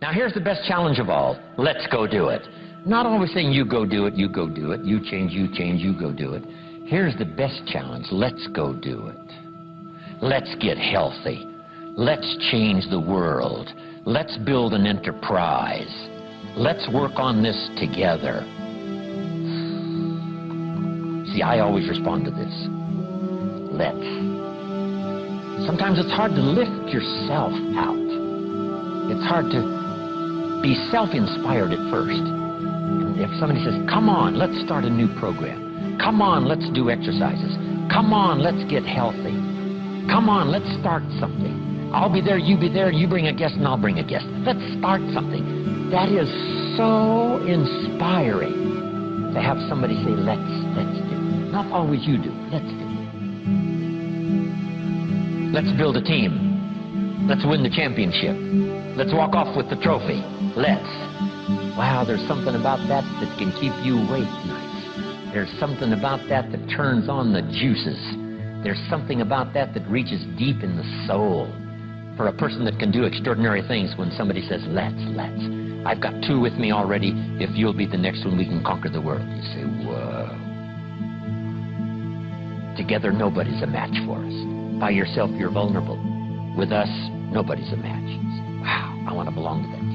Now here's the best challenge of all. Let's go do it. Not always saying you go do it, you go do it, you change, you go do it. Here's the best challenge. Let's go do it. Let's get healthy. Let's change the world. Let's build an enterprise. Let's work on this together. See, I always respond to this. Let's. Sometimes it's hard to lift yourself out. It's hard to be self-inspired at first. And if somebody says, come on, let's start a new program. Come on, let's do exercises. Come on, let's get healthy. Come on, let's start something. I'll be there, you be there, you bring a guest and I'll bring a guest. Let's start something. That is so inspiring to have somebody say, let's do. Not always you do, let's do. Let's build a team. Let's win the championship. Let's walk off with the trophy. Let's. Wow, there's something about that that can keep you awake nights. There's something about that that turns on the juices. There's something about that that reaches deep in the soul. For a person that can do extraordinary things when somebody says, let's. I've got two with me already. If you'll be the next one, we can conquer the world. You say, whoa. Together, nobody's a match for us. By yourself, you're vulnerable. With us, nobody's a match. You say, wow, I want to belong to that team.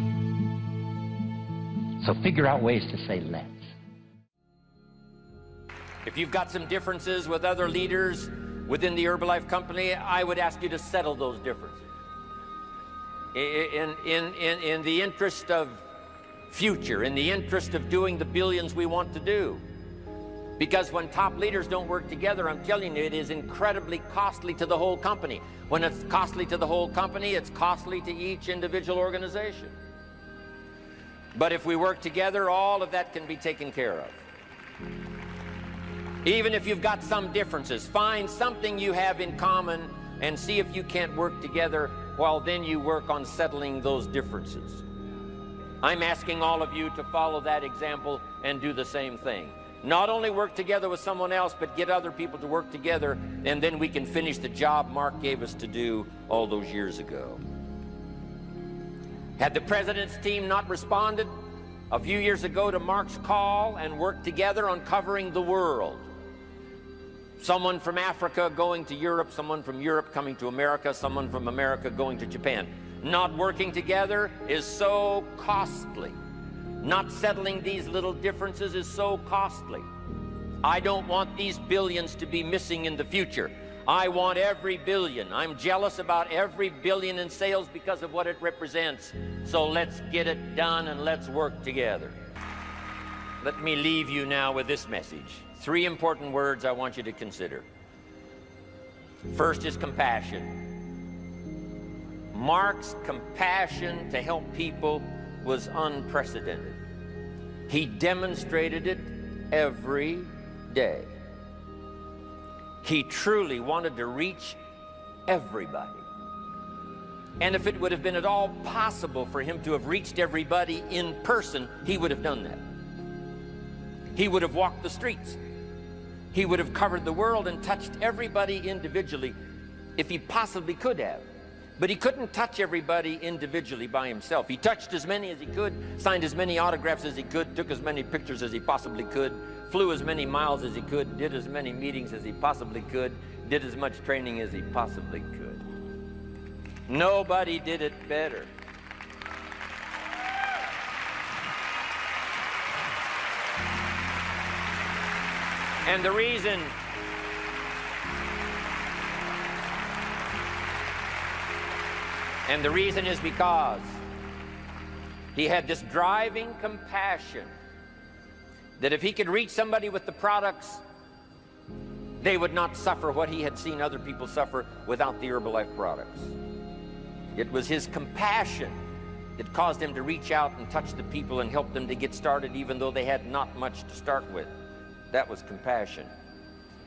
So figure out ways to say, let's. If you've got some differences with other leaders within the Herbalife company, I would ask you to settle those differences. In the interest of future, in the interest of doing the billions we want to do. Because when top leaders don't work together, I'm telling you, it is incredibly costly to the whole company. When it's costly to the whole company, it's costly to each individual organization. But if we work together, all of that can be taken care of. Even if you've got some differences, find something you have in common and see if you can't work together, while then you work on settling those differences. I'm asking all of you to follow that example and do the same thing. Not only work together with someone else, but get other people to work together, and then we can finish the job Mark gave us to do all those years ago. Had the president's team not responded a few years ago to Mark's call and worked together on covering the world, someone from Africa going to Europe, someone from Europe coming to America, someone from America going to Japan. Not working together is so costly. Not settling these little differences is so costly. I don't want these billions to be missing in the future. I want every billion. I'm jealous about every billion in sales because of what it represents. So let's get it done and let's work together. Let me leave you now with this message. 3 important words I want you to consider. First is compassion. Mark's compassion to help people was unprecedented. He demonstrated it every day. He truly wanted to reach everybody. And if it would have been at all possible for him to have reached everybody in person, he would have done that. He would have walked the streets. He would have covered the world and touched everybody individually if he possibly could have. But he couldn't touch everybody individually by himself. He touched as many as he could, signed as many autographs as he could, took as many pictures as he possibly could, flew as many miles as he could, did as many meetings as he possibly could, did as much training as he possibly could. Nobody did it better. And the reason is because he had this driving compassion that if he could reach somebody with the products, they would not suffer what he had seen other people suffer without the Herbalife products. It was his compassion that caused him to reach out and touch the people and help them to get started even though they had not much to start with. That was compassion.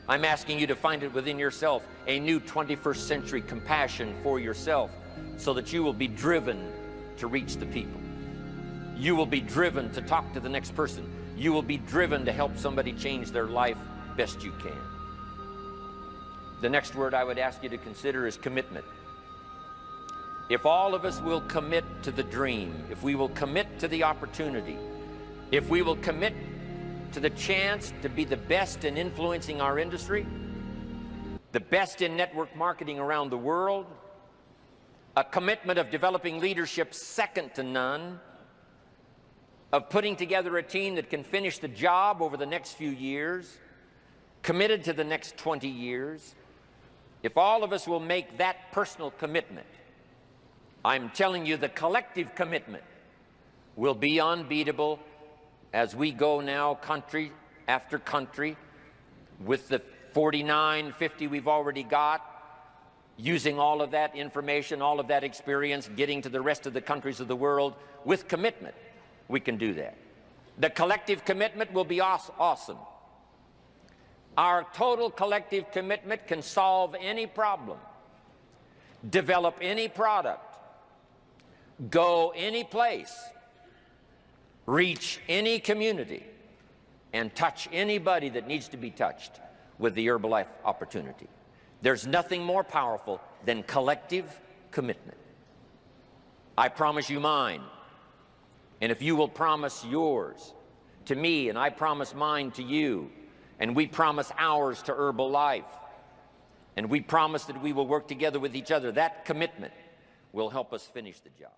I'm asking you to find it within yourself, a new 21st century compassion for yourself, so that you will be driven to reach the people. You will be driven to talk to the next person. You will be driven to help somebody change their life best you can. The next word I would ask you to consider is commitment. if all of us will commit to the dream, if we will commit to the opportunity, if we will commit to the chance to be the best in influencing our industry, the best in network marketing around the world, a commitment of developing leadership second to none, of putting together a team that can finish the job over the next few years, committed to the next 20 years, if all of us will make that personal commitment, I'm telling you the collective commitment will be unbeatable as we go now country after country with the 49, 50 we've already got, using all of that information, all of that experience, getting to the rest of the countries of the world with commitment. We can do that. The collective commitment will be awesome. Our total collective commitment can solve any problem, develop any product, go any place, reach any community, and touch anybody that needs to be touched with the Herbalife opportunity. There's nothing more powerful than collective commitment. I promise you mine, and if you will promise yours to me, and I promise mine to you, and we promise ours to Herbalife, and we promise that we will work together with each other, that commitment will help us finish the job.